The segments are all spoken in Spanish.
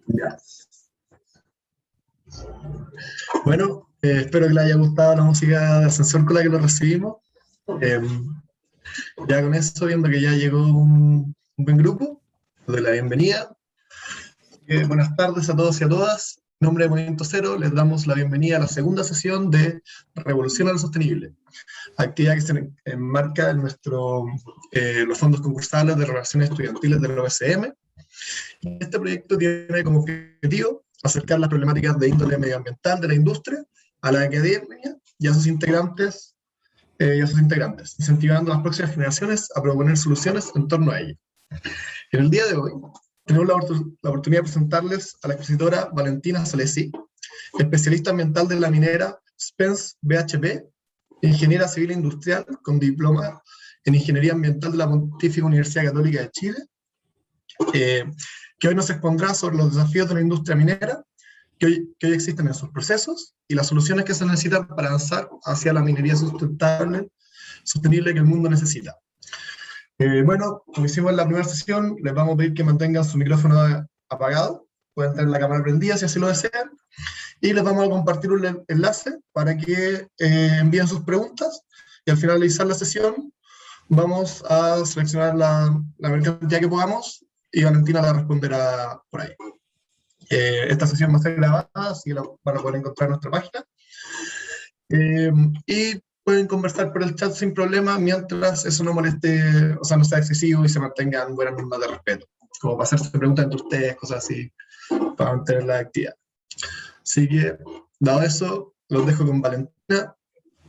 Ya. Bueno, espero que les haya gustado la música de ascensor con la que lo recibimos. Eh, ya con eso, viendo que ya llegó un buen grupo, les doy la bienvenida. Buenas tardes a todos y a todas. En nombre de Movimiento Cero, les damos la bienvenida a la segunda sesión de Revolución a lo Sostenible, actividad que se enmarca en los fondos concursales de relaciones estudiantiles de la OSM. Este proyecto tiene como objetivo acercar las problemáticas de índole medioambiental de la industria a la academia y a sus integrantes, incentivando a las próximas generaciones a proponer soluciones en torno a ello. En el día de hoy tenemos la oportunidad de presentarles a la expositora Valentina Solesi, especialista ambiental de la minera Spence BHP, ingeniera civil industrial con diploma en Ingeniería Ambiental de la Pontificia Universidad Católica de Chile, que hoy nos expondrá sobre los desafíos de la industria minera que hoy existen en sus procesos y las soluciones que se necesitan para avanzar hacia la minería sostenible que el mundo necesita. Bueno, como hicimos en la primera sesión, les vamos a pedir que mantengan su micrófono apagado, pueden tener la cámara prendida si así lo desean, y les vamos a compartir un enlace para que envíen sus preguntas, y al finalizar la sesión vamos a seleccionar la mayor cantidad que podamos, y Valentina la responderá por ahí. Esta sesión va a ser grabada, así que la van a poder encontrar en nuestra página. Y pueden conversar por el chat sin problema, mientras eso no moleste, o sea, no sea excesivo y se mantengan buenas normas de respeto, como para hacerse preguntas entre ustedes, cosas así, para mantener la actividad. Así que, dado eso, los dejo con Valentina.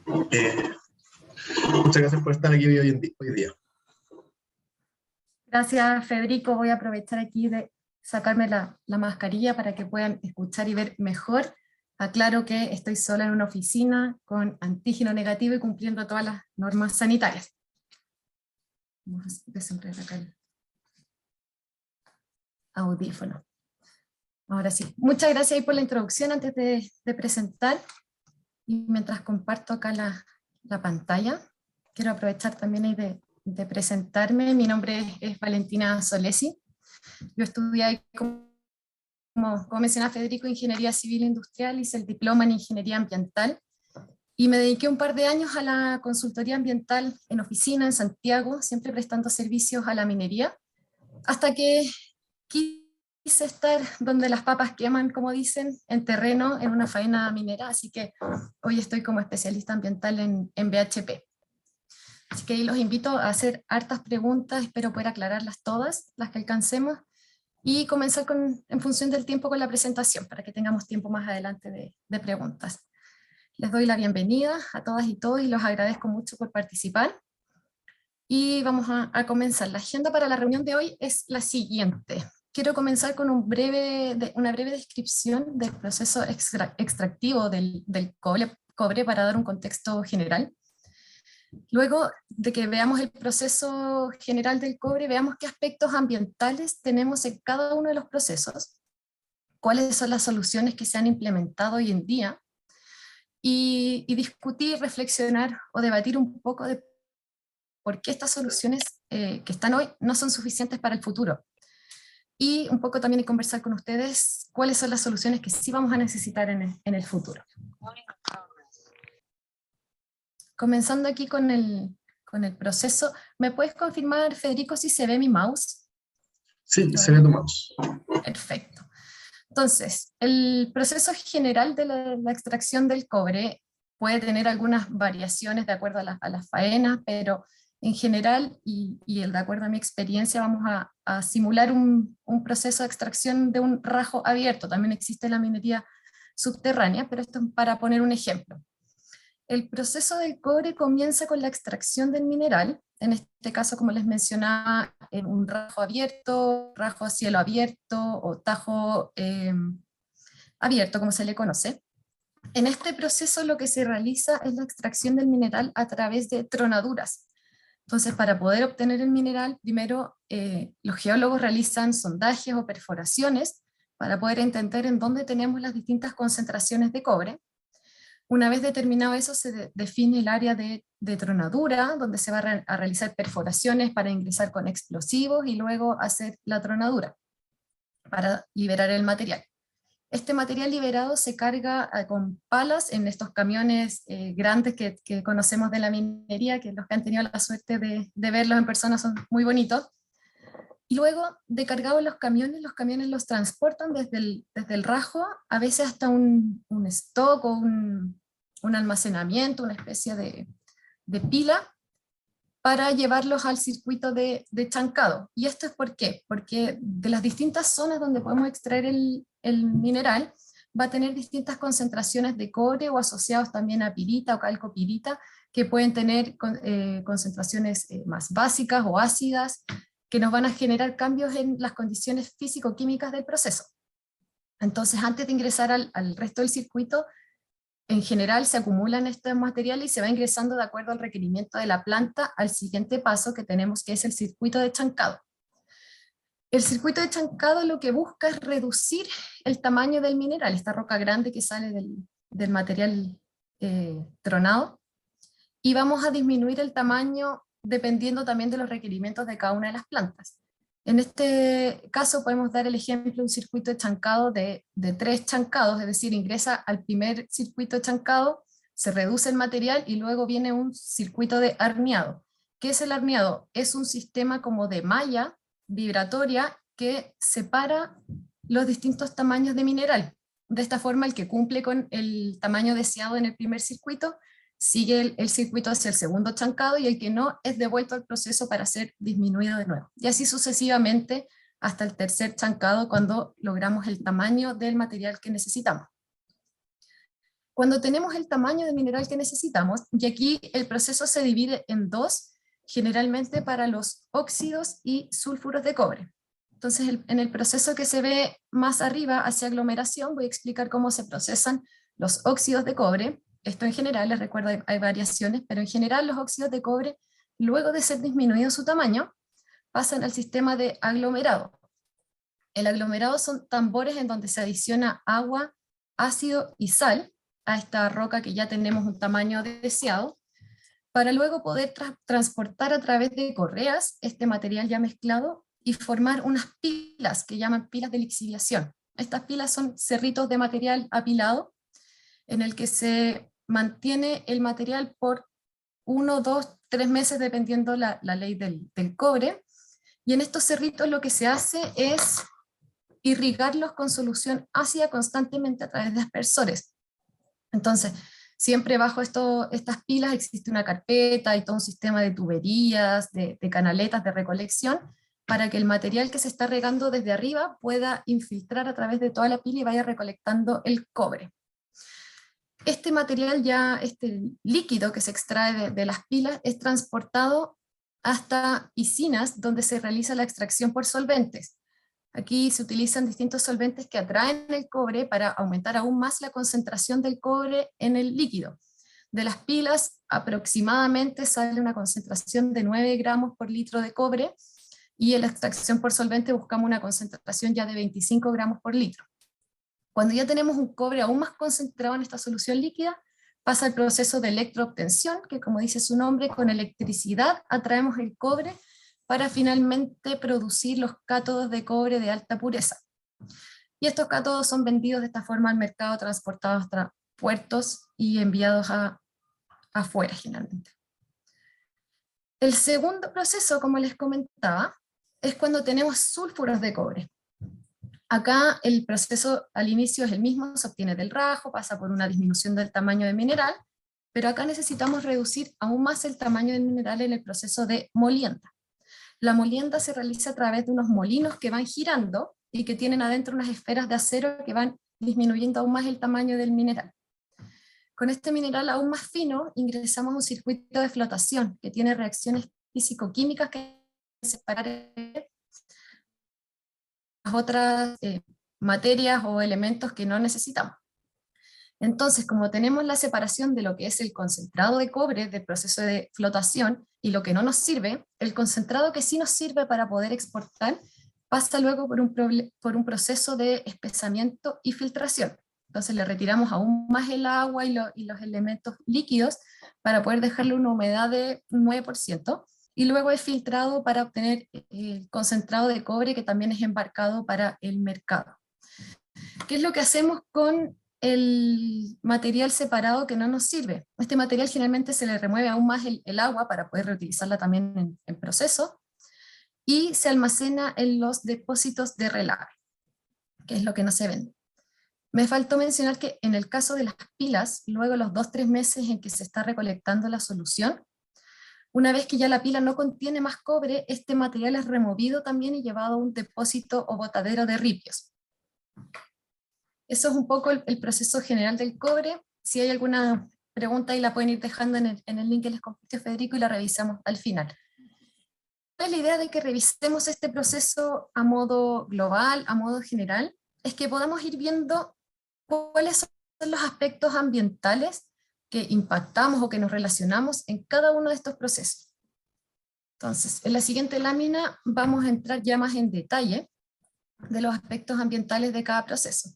Muchas gracias por estar aquí hoy día. Gracias, Federico. Voy a aprovechar aquí de sacarme la mascarilla para que puedan escuchar y ver mejor. Aclaro que estoy sola en una oficina con antígeno negativo y cumpliendo todas las normas sanitarias. Vamos a desenredar acá el audífono. Ahora sí. Muchas gracias ahí por la introducción antes de presentar. Y mientras comparto acá la pantalla, quiero aprovechar también ahí de presentarme. Mi nombre es Valentina Solesi. Yo estudié ahí, como menciona Federico, Ingeniería Civil Industrial, hice el diploma en Ingeniería Ambiental y me dediqué un par de años a la consultoría ambiental en oficina en Santiago, siempre prestando servicios a la minería, hasta que quise estar donde las papas queman, como dicen, en terreno, en una faena minera, así que hoy estoy como especialista ambiental en BHP. Así que ahí los invito a hacer hartas preguntas, espero poder aclararlas todas, las que alcancemos, y comenzar en función del tiempo con la presentación, para que tengamos tiempo más adelante de preguntas. Les doy la bienvenida a todas y todos y los agradezco mucho por participar. Y vamos a comenzar. La agenda para la reunión de hoy es la siguiente. Quiero comenzar con una breve descripción del proceso extractivo del cobre para dar un contexto general. Luego de que veamos el proceso general del cobre, veamos qué aspectos ambientales tenemos en cada uno de los procesos, cuáles son las soluciones que se han implementado hoy en día, y discutir, reflexionar o debatir un poco de por qué estas soluciones que están hoy no son suficientes para el futuro. Y un poco también conversar con ustedes cuáles son las soluciones que sí vamos a necesitar en el futuro. Comenzando aquí con el proceso, ¿me puedes confirmar, Federico, si se ve mi mouse? Sí, se ve tu mouse. Perfecto. Entonces, el proceso general de la extracción del cobre puede tener algunas variaciones de acuerdo a las faenas, pero en general, y de acuerdo a mi experiencia, vamos a simular un proceso de extracción de un rajo abierto. También existe la minería subterránea, pero esto es para poner un ejemplo. El proceso del cobre comienza con la extracción del mineral, en este caso, como les mencionaba, en un rajo abierto, rajo a cielo abierto o tajo abierto, como se le conoce. En este proceso lo que se realiza es la extracción del mineral a través de tronaduras. Entonces, para poder obtener el mineral, primero los geólogos realizan sondajes o perforaciones para poder entender en dónde tenemos las distintas concentraciones de cobre. Una vez determinado eso, se define el área de tronadura, donde se va a realizar perforaciones para ingresar con explosivos y luego hacer la tronadura. para liberar el material. Este material liberado se carga con palas en estos camiones grandes que conocemos de la minería, que los que han tenido la suerte de verlos en persona son muy bonitos. Y luego de cargado en los camiones los transportan desde el rajo, a veces hasta un stock o un almacenamiento, una especie de pila, para llevarlos al circuito de chancado. ¿Y esto es por qué? Porque de las distintas zonas donde podemos extraer el mineral, va a tener distintas concentraciones de cobre o asociados también a pirita o calcopirita, que pueden tener concentraciones más básicas o ácidas, que nos van a generar cambios en las condiciones físico-químicas del proceso. Entonces, antes de ingresar al resto del circuito, en general se acumulan estos materiales y se va ingresando de acuerdo al requerimiento de la planta al siguiente paso que tenemos, que es el circuito de chancado. El circuito de chancado lo que busca es reducir el tamaño del mineral, esta roca grande que sale del material tronado, y vamos a disminuir el tamaño dependiendo también de los requerimientos de cada una de las plantas. En este caso podemos dar el ejemplo de un circuito de chancado de 3 chancados, es decir, ingresa al primer circuito de chancado, se reduce el material y luego viene un circuito de arneado. ¿Qué es el arneado? Es un sistema como de malla vibratoria que separa los distintos tamaños de mineral. De esta forma, el que cumple con el tamaño deseado en el primer circuito sigue el circuito hacia el segundo chancado, y el que no es devuelto al proceso para ser disminuido de nuevo. Y así sucesivamente hasta el tercer chancado, cuando logramos el tamaño del material que necesitamos. Cuando tenemos el tamaño de mineral que necesitamos, y aquí el proceso se divide en dos, generalmente para los óxidos y sulfuros de cobre. Entonces, en el proceso que se ve más arriba, hacia aglomeración, voy a explicar cómo se procesan los óxidos de cobre. Esto en general, les recuerdo, hay variaciones, pero en general los óxidos de cobre, luego de ser disminuido su tamaño, pasan al sistema de aglomerado. El aglomerado son tambores en donde se adiciona agua, ácido y sal a esta roca que ya tenemos un tamaño deseado, para luego poder transportar a través de correas este material ya mezclado y formar unas pilas que llaman pilas de lixiviación. Estas pilas son cerritos de material apilado en el que se mantiene el material por 1, 2, 3 meses dependiendo la ley del cobre, y en estos cerritos lo que se hace es irrigarlos con solución ácida constantemente a través de aspersores. Entonces, siempre bajo estas pilas existe una carpeta y todo un sistema de tuberías, de canaletas de recolección, para que el material que se está regando desde arriba pueda infiltrar a través de toda la pila y vaya recolectando el cobre. Este material este líquido que se extrae de las pilas es transportado hasta piscinas donde se realiza la extracción por solventes. Aquí se utilizan distintos solventes que atraen el cobre para aumentar aún más la concentración del cobre en el líquido. De las pilas aproximadamente sale una concentración de 9 gramos por litro de cobre, y en la extracción por solvente buscamos una concentración ya de 25 gramos por litro. Cuando ya tenemos un cobre aún más concentrado en esta solución líquida, pasa el proceso de electroobtención, que como dice su nombre, con electricidad atraemos el cobre para finalmente producir los cátodos de cobre de alta pureza. Y estos cátodos son vendidos de esta forma al mercado, transportados hasta puertos y enviados afuera generalmente. El segundo proceso, como les comentaba, es cuando tenemos sulfuros de cobre. Acá el proceso al inicio es el mismo, se obtiene del rajo, pasa por una disminución del tamaño del mineral, pero acá necesitamos reducir aún más el tamaño del mineral en el proceso de molienda. La molienda se realiza a través de unos molinos que van girando y que tienen adentro unas esferas de acero que van disminuyendo aún más el tamaño del mineral. Con este mineral aún más fino ingresamos a un circuito de flotación que tiene reacciones físico-químicas que separan las otras materias o elementos que no necesitamos. Entonces, como tenemos la separación de lo que es el concentrado de cobre del proceso de flotación y lo que no nos sirve, el concentrado que sí nos sirve para poder exportar pasa luego por un proceso de espesamiento y filtración. Entonces le retiramos aún más el agua y los elementos líquidos para poder dejarle una humedad de 9%, y luego es filtrado para obtener el concentrado de cobre que también es embarcado para el mercado. ¿Qué es lo que hacemos con el material separado que no nos sirve? Este material generalmente se le remueve aún más el agua para poder reutilizarla también en proceso, y se almacena en los depósitos de relave, que es lo que no se vende. Me faltó mencionar que en el caso de las pilas, luego de los 2-3 meses en que se está recolectando la solución, una vez que ya la pila no contiene más cobre, este material es removido también y llevado a un depósito o botadero de ripios. Eso es un poco el proceso general del cobre. Si hay alguna pregunta ahí la pueden ir dejando en el link que les compartió Federico y la revisamos al final. La idea de que revisemos este proceso a modo global, a modo general, es que podamos ir viendo cuáles son los aspectos ambientales que impactamos o que nos relacionamos en cada uno de estos procesos. Entonces, en la siguiente lámina vamos a entrar ya más en detalle de los aspectos ambientales de cada proceso.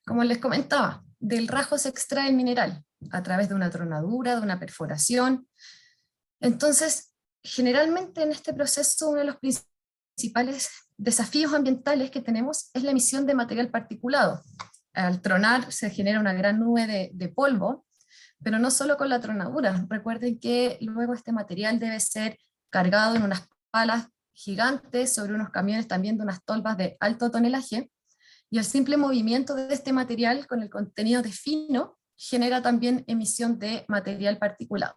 Como les comentaba, del rajo se extrae el mineral a través de una tronadura, de una perforación. Entonces, generalmente en este proceso uno de los principales desafíos ambientales que tenemos es la emisión de material particulado. Al tronar se genera una gran nube de polvo, pero no solo con la tronadura. Recuerden que luego este material debe ser cargado en unas palas gigantes sobre unos camiones también de unas tolvas de alto tonelaje, y el simple movimiento de este material con el contenido de fino genera también emisión de material particulado.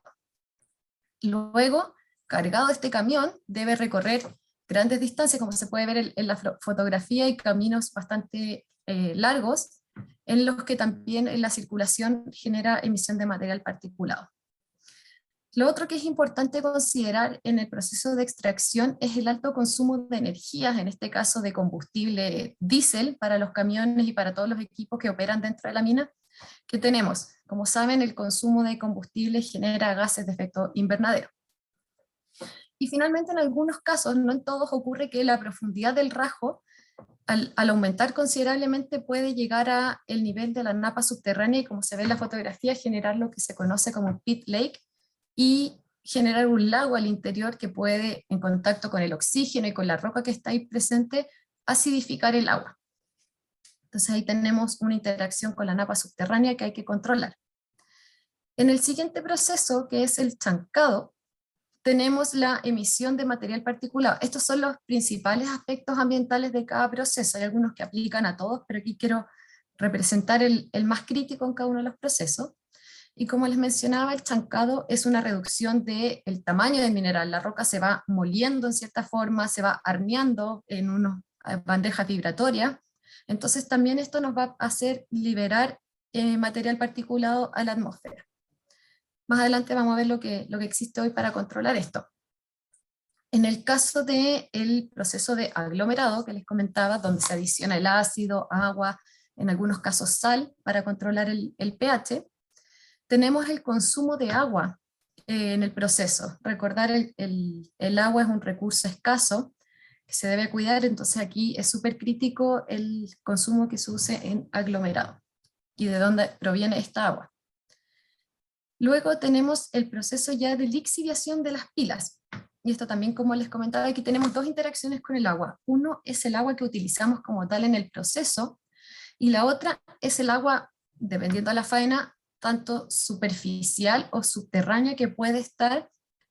Luego, cargado este camión, debe recorrer grandes distancias, como se puede ver en la fotografía, y caminos bastante largos, en los que también en la circulación genera emisión de material particulado. Lo otro que es importante considerar en el proceso de extracción es el alto consumo de energías, en este caso de combustible diésel para los camiones y para todos los equipos que operan dentro de la mina, que tenemos. Como saben, el consumo de combustible genera gases de efecto invernadero. Y finalmente, en algunos casos, no en todos, ocurre que la profundidad del rajo, al aumentar considerablemente, puede llegar a el nivel de la napa subterránea y, como se ve en la fotografía, generar lo que se conoce como pit lake, y generar un lago al interior que puede, en contacto con el oxígeno y con la roca que está ahí presente, acidificar el agua. Entonces ahí tenemos una interacción con la napa subterránea que hay que controlar. En el siguiente proceso, que es el chancado, tenemos la emisión de material particulado. Estos son los principales aspectos ambientales de cada proceso. Hay algunos que aplican a todos, pero aquí quiero representar el más crítico en cada uno de los procesos. Y como les mencionaba, el chancado es una reducción del tamaño del mineral. La roca se va moliendo en cierta forma, se va armeando en unas bandejas vibratorias. Entonces también esto nos va a hacer liberar material particulado a la atmósfera. Más adelante vamos a ver lo que existe hoy para controlar esto. En el caso del proceso de aglomerado que les comentaba, donde se adiciona el ácido, agua, en algunos casos sal, para controlar el pH, tenemos el consumo de agua en el proceso. Recordar, el agua es un recurso escaso que se debe cuidar, entonces aquí es súper crítico el consumo que se use en aglomerado y de dónde proviene esta agua. Luego tenemos el proceso ya de lixiviación de las pilas. Y esto también, como les comentaba, aquí tenemos dos interacciones con el agua. Uno es el agua que utilizamos como tal en el proceso, y la otra es el agua, dependiendo de la faena, tanto superficial o subterránea, que puede estar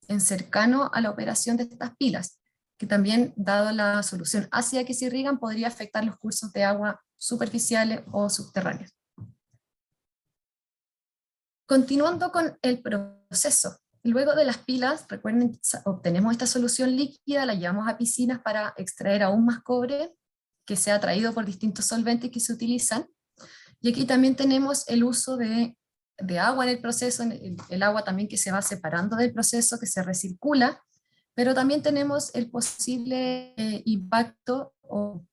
en cercano a la operación de estas pilas, que también, dado la solución ácida que se irrigan, podría afectar los cursos de agua superficiales o subterráneos. Continuando con el proceso, luego de las pilas, recuerden, obtenemos esta solución líquida, la llevamos a piscinas para extraer aún más cobre, que sea traído por distintos solventes que se utilizan. Y aquí también tenemos el uso de agua en el proceso, el agua también que se va separando del proceso, que se recircula, pero también tenemos el posible impacto o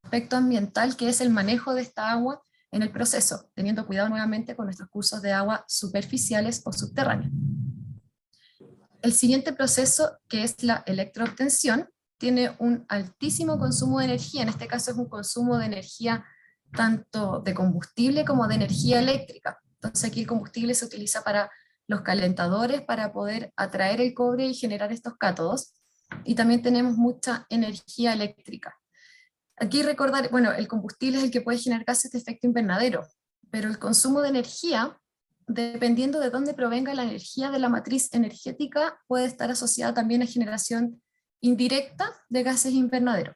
aspecto ambiental, que es el manejo de esta agua en el proceso, teniendo cuidado nuevamente con nuestros cursos de agua superficiales o subterráneos. El siguiente proceso, que es la electroobtención, tiene un altísimo consumo de energía. En este caso es un consumo de energía tanto de combustible como de energía eléctrica. Entonces aquí el combustible se utiliza para los calentadores para poder atraer el cobre y generar estos cátodos, y también tenemos mucha energía eléctrica. Aquí recordar, bueno, el combustible es el que puede generar gases de efecto invernadero, pero el consumo de energía, dependiendo de dónde provenga la energía de la matriz energética, puede estar asociada también a generación indirecta de gases invernadero.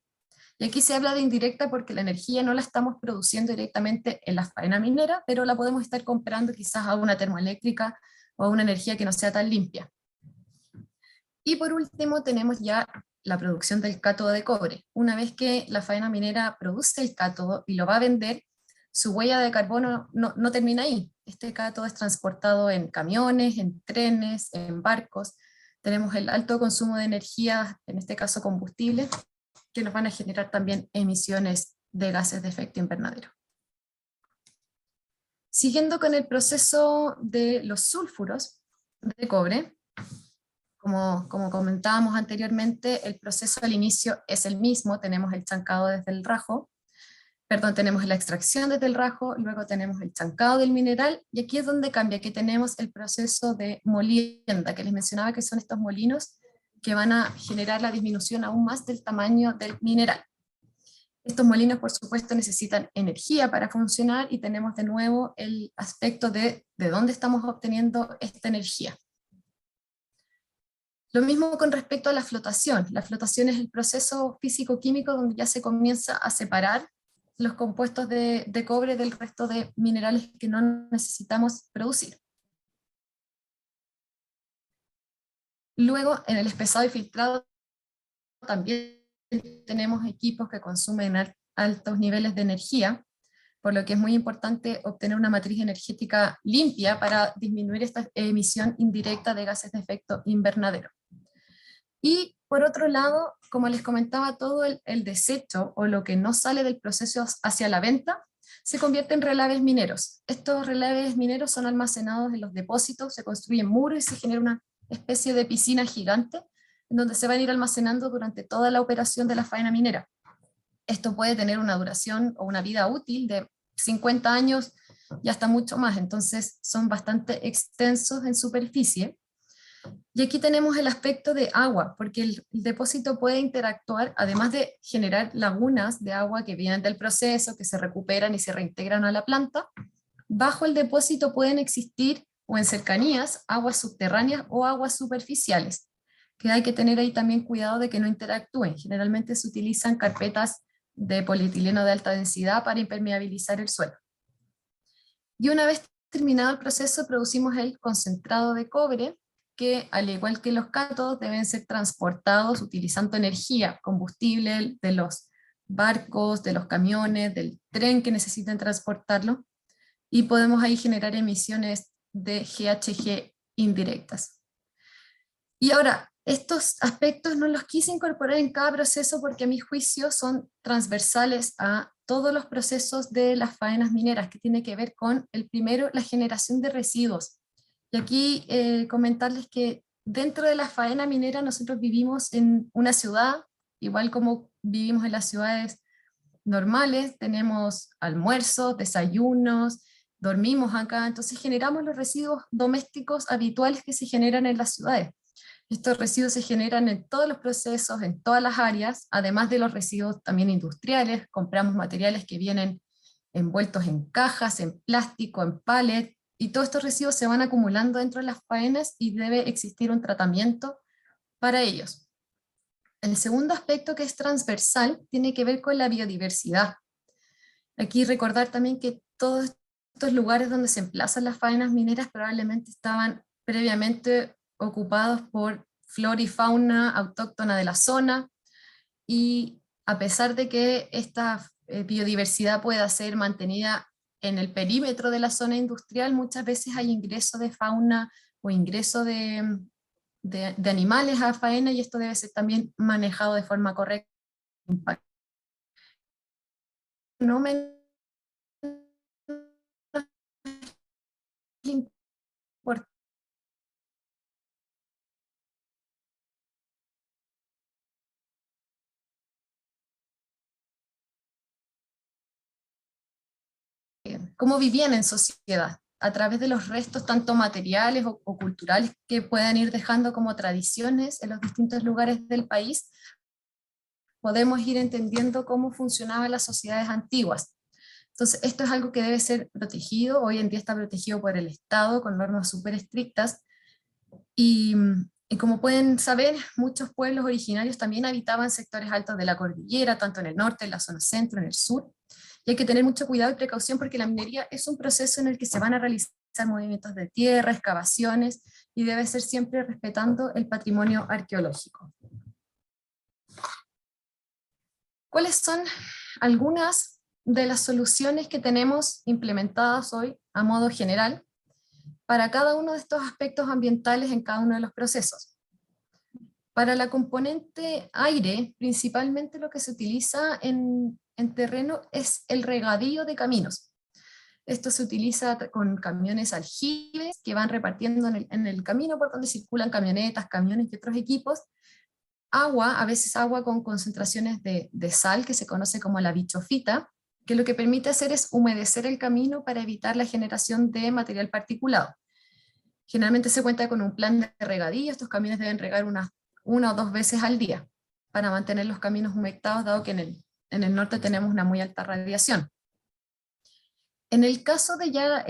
Y aquí se habla de indirecta porque la energía no la estamos produciendo directamente en la faena minera, pero la podemos estar comprando quizás a una termoeléctrica o a una energía que no sea tan limpia. Y por último tenemos ya la producción del cátodo de cobre. Una vez que la faena minera produce el cátodo y lo va a vender, su huella de carbono no termina ahí. Este cátodo es transportado en camiones, en trenes, en barcos. Tenemos el alto consumo de energía, en este caso combustible, que nos van a generar también emisiones de gases de efecto invernadero. Siguiendo con el proceso de los sulfuros de cobre, como comentábamos anteriormente, el proceso al inicio es el mismo, tenemos el chancado desde el rajo, perdón, tenemos la extracción desde el rajo, luego tenemos el chancado del mineral, y aquí es donde cambia, aquí tenemos el proceso de molienda, que les mencionaba que son estos molinos que van a generar la disminución aún más del tamaño del mineral. Estos molinos, por supuesto, necesitan energía para funcionar, y tenemos de nuevo el aspecto de dónde estamos obteniendo esta energía. Lo mismo con respecto a la flotación. La flotación es el proceso físico-químico donde ya se comienza a separar los compuestos de cobre del resto de minerales que no necesitamos producir. Luego, en el espesado y filtrado también tenemos equipos que consumen altos niveles de energía, por lo que es muy importante obtener una matriz energética limpia para disminuir esta emisión indirecta de gases de efecto invernadero. Y por otro lado, como les comentaba, todo el desecho o lo que no sale del proceso hacia la venta se convierte en relaves mineros. Estos relaves mineros son almacenados en los depósitos, se construyen muros y se genera una especie de piscina gigante en donde se van a ir almacenando durante toda la operación de la faena minera. Esto puede tener una duración o una vida útil de 50 años y hasta mucho más, entonces son bastante extensos en superficie. Y aquí tenemos el aspecto de agua, porque el depósito puede interactuar, además de generar lagunas de agua que vienen del proceso, que se recuperan y se reintegran a la planta. Bajo el depósito pueden existir, o en cercanías, aguas subterráneas o aguas superficiales, que hay que tener ahí también cuidado de que no interactúen. Generalmente se utilizan carpetas de polietileno de alta densidad para impermeabilizar el suelo. Y una vez terminado el proceso, producimos el concentrado de cobre, que al igual que los cátodos deben ser transportados utilizando energía, combustible de los barcos, de los camiones, del tren que necesiten transportarlo, y podemos ahí generar emisiones de GHG indirectas. Y ahora, estos aspectos no los quise incorporar en cada proceso porque a mi juicio son transversales a todos los procesos de las faenas mineras, que tiene que ver con el primero, la generación de residuos. Y aquí comentarles que dentro de la faena minera nosotros vivimos en una ciudad, igual como vivimos en las ciudades normales, tenemos almuerzos, desayunos, dormimos acá, entonces generamos los residuos domésticos habituales que se generan en las ciudades. Estos residuos se generan en todos los procesos, en todas las áreas, además de los residuos también industriales. Compramos materiales que vienen envueltos en cajas, en plástico, en pallet, y todos estos residuos se van acumulando dentro de las faenas y debe existir un tratamiento para ellos. El segundo aspecto, que es transversal, tiene que ver con la biodiversidad. Aquí recordar también que todos estos lugares donde se emplazan las faenas mineras probablemente estaban previamente ocupados por flora y fauna autóctona de la zona, y a pesar de que esta biodiversidad pueda ser mantenida en el perímetro de la zona industrial, muchas veces hay ingreso de fauna o ingreso de animales a faena, y esto debe ser también manejado de forma correcta. No me importa cómo vivían en sociedad. a través de los restos tanto materiales o culturales que puedan ir dejando como tradiciones en los distintos lugares del país, podemos ir entendiendo cómo funcionaban las sociedades antiguas. Entonces, esto es algo que debe ser protegido. Hoy en día está protegido por el Estado con normas súper estrictas. Y como pueden saber, muchos pueblos originarios también habitaban sectores altos de la cordillera, tanto en el norte, en la zona centro, en el sur. Y hay que tener mucho cuidado y precaución porque la minería es un proceso en el que se van a realizar movimientos de tierra, excavaciones, y debe ser siempre respetando el patrimonio arqueológico. ¿Cuáles son algunas de las soluciones que tenemos implementadas hoy a modo general para cada uno de estos aspectos ambientales en cada uno de los procesos? Para la componente aire, principalmente lo que se utiliza en terreno es el regadío de caminos. Esto se utiliza con camiones aljibes que van repartiendo en el camino por donde circulan camionetas, camiones y otros equipos. Agua, a veces agua con concentraciones de sal, que se conoce como la bichofita, que lo que permite hacer es humedecer el camino para evitar la generación de material particulado. Generalmente se cuenta con un plan de regadío. Estos camiones deben regar una o dos veces al día para mantener los caminos humectados, dado que en el norte tenemos una muy alta radiación. En el caso de ya,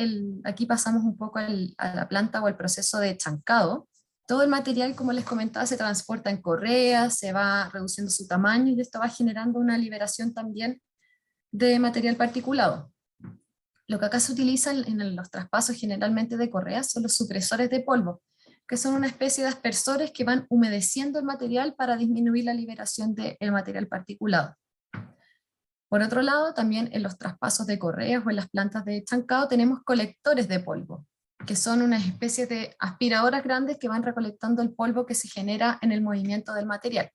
aquí pasamos un poco a la planta o al proceso de chancado. Todo el material, como les comentaba, se transporta en correas, se va reduciendo su tamaño y esto va generando una liberación también de material particulado. Lo que acá se utiliza en los traspasos generalmente de correas son los supresores de polvo, que son una especie de aspersores que van humedeciendo el material para disminuir la liberación del material particulado. Por otro lado, también en los traspasos de correas o en las plantas de chancado tenemos colectores de polvo, que son unas especies de aspiradoras grandes que van recolectando el polvo que se genera en el movimiento del material.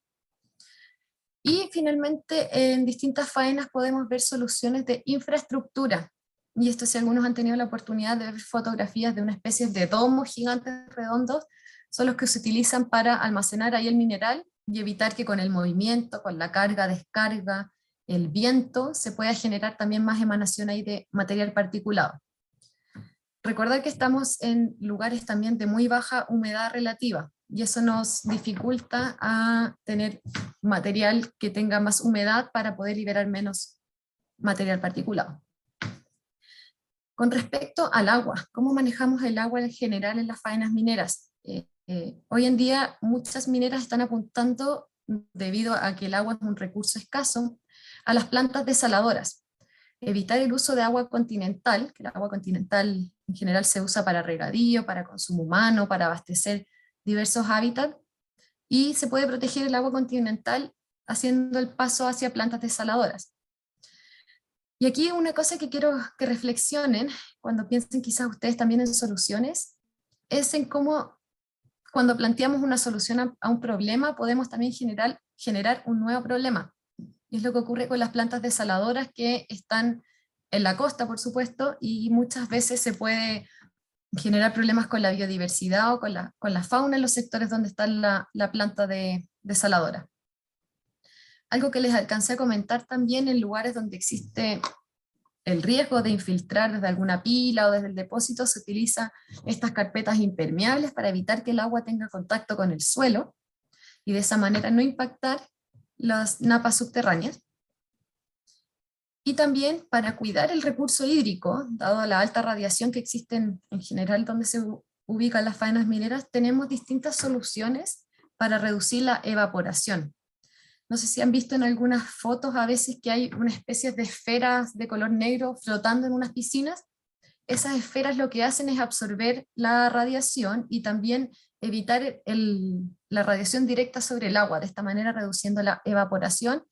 Y finalmente, en distintas faenas podemos ver soluciones de infraestructura. Y esto, si algunos han tenido la oportunidad de ver fotografías de una especie de domos gigantes redondos, son los que se utilizan para almacenar ahí el mineral y evitar que con el movimiento, con la carga, descarga, el viento, se pueda generar también más emanación ahí de material particulado. Recordar que estamos en lugares también de muy baja humedad relativa, y eso nos dificulta a tener material que tenga más humedad para poder liberar menos material particulado. Con respecto al agua, ¿cómo manejamos el agua en general en las faenas mineras? Hoy en día muchas mineras están apuntando, debido a que el agua es un recurso escaso, a las plantas desaladoras. Evitar el uso de agua continental, que el agua continental en general se usa para regadío, para consumo humano, para abastecer diversos hábitats, y se puede proteger el agua continental haciendo el paso hacia plantas desaladoras. Y aquí una cosa que quiero que reflexionen, cuando piensen quizás ustedes también en soluciones, es en cómo cuando planteamos una solución a un problema, podemos también generar un nuevo problema. Y es lo que ocurre con las plantas desaladoras que están en la costa, por supuesto, y muchas veces se puede generar problemas con la biodiversidad o con la fauna en los sectores donde está la planta desaladora. Algo que les alcancé a comentar también, en lugares donde existe el riesgo de infiltrar desde alguna pila o desde el depósito, se utilizan estas carpetas impermeables para evitar que el agua tenga contacto con el suelo y de esa manera no impactar las napas subterráneas. Y también para cuidar el recurso hídrico, dado la alta radiación que existe en general donde se ubican las faenas mineras, tenemos distintas soluciones para reducir la evaporación. No sé si han visto en algunas fotos a veces que hay una especie de esferas de color negro flotando en unas piscinas. Esas esferas lo que hacen es absorber la radiación y también evitar la radiación directa sobre el agua, de esta manera reduciendo la evaporación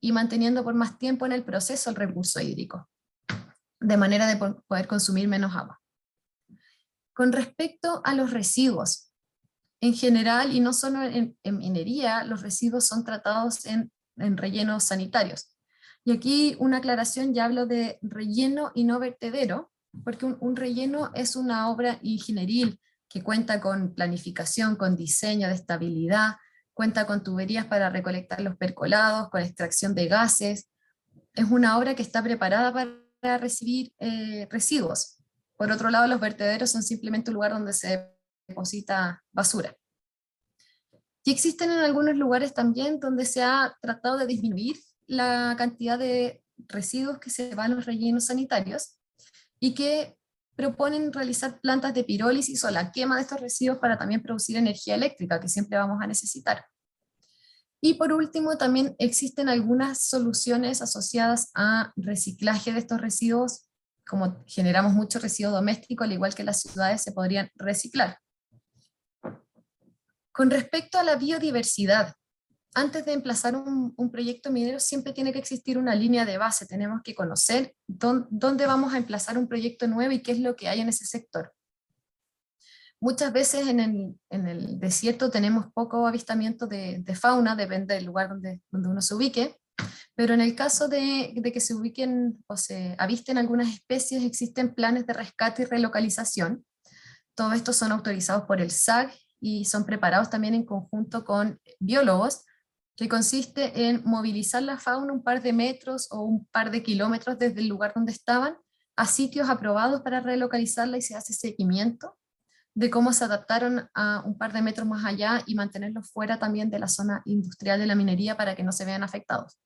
y manteniendo por más tiempo en el proceso el recurso hídrico, de manera de poder consumir menos agua. Con respecto a los residuos, en general, y no solo en minería, los residuos son tratados en rellenos sanitarios. Y aquí una aclaración, ya hablo de relleno y no vertedero, porque un relleno es una obra ingenieril que cuenta con planificación, con diseño de estabilidad, cuenta con tuberías para recolectar los percolados, con extracción de gases. Es una obra que está preparada para recibir residuos. Por otro lado, los vertederos son simplemente un lugar donde se deposita basura. Y existen en algunos lugares también donde se ha tratado de disminuir la cantidad de residuos que se van a los rellenos sanitarios y que proponen realizar plantas de pirólisis o la quema de estos residuos para también producir energía eléctrica, que siempre vamos a necesitar. Y por último, también existen algunas soluciones asociadas a reciclaje de estos residuos. Como generamos mucho residuo doméstico, al igual que las ciudades, se podrían reciclar. Con respecto a la biodiversidad, antes de emplazar un proyecto minero siempre tiene que existir una línea de base. Tenemos que conocer dónde vamos a emplazar un proyecto nuevo y qué es lo que hay en ese sector. Muchas veces en el desierto tenemos poco avistamiento de fauna, depende del lugar donde uno se ubique, pero en el caso de que se ubiquen o se avisten algunas especies, existen planes de rescate y relocalización. Todos estos son autorizados por el SAC y son preparados también en conjunto con biólogos, que consiste en movilizar la fauna un par de metros o un par de kilómetros desde el lugar donde estaban a sitios aprobados para relocalizarla, y se hace seguimiento de cómo se adaptaron a un par de metros más allá y mantenerlos fuera también de la zona industrial de la minería para que no se vean afectados.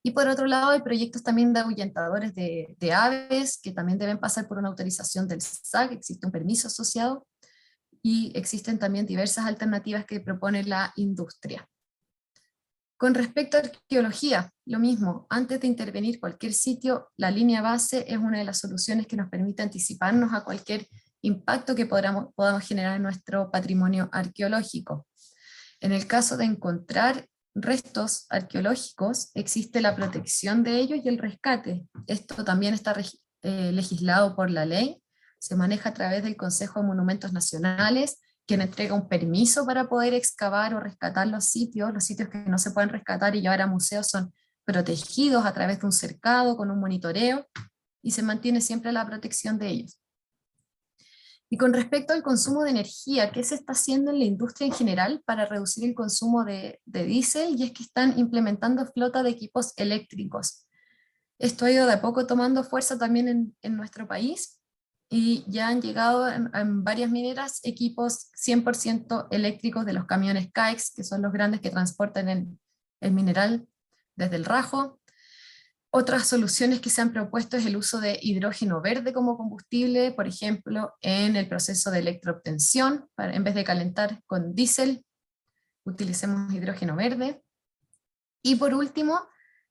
Y por otro lado hay proyectos también de ahuyentadores de aves que también deben pasar por una autorización del SAC, existe un permiso asociado, y existen también diversas alternativas que propone la industria. Con respecto a arqueología, lo mismo, antes de intervenir cualquier sitio, la línea base es una de las soluciones que nos permite anticiparnos a cualquier impacto que podamos generar en nuestro patrimonio arqueológico. En el caso de encontrar restos arqueológicos, existe la protección de ellos y el rescate. Esto también está legislado por la ley, se maneja a través del Consejo de Monumentos Nacionales, quien entrega un permiso para poder excavar o rescatar los sitios que no se pueden rescatar y llevar a museos son protegidos a través de un cercado, con un monitoreo, y se mantiene siempre la protección de ellos. Y con respecto al consumo de energía, ¿qué se está haciendo en la industria en general para reducir el consumo de diésel? Y es que están implementando flota de equipos eléctricos. Esto ha ido de a poco tomando fuerza también en nuestro país, y ya han llegado en varias mineras equipos 100% eléctricos de los camiones CAEX, que son los grandes que transportan el mineral desde el rajo. Otras soluciones que se han propuesto es el uso de hidrógeno verde como combustible, por ejemplo, en el proceso de electroobtención, en vez de calentar con diésel, utilicemos hidrógeno verde. Y por último,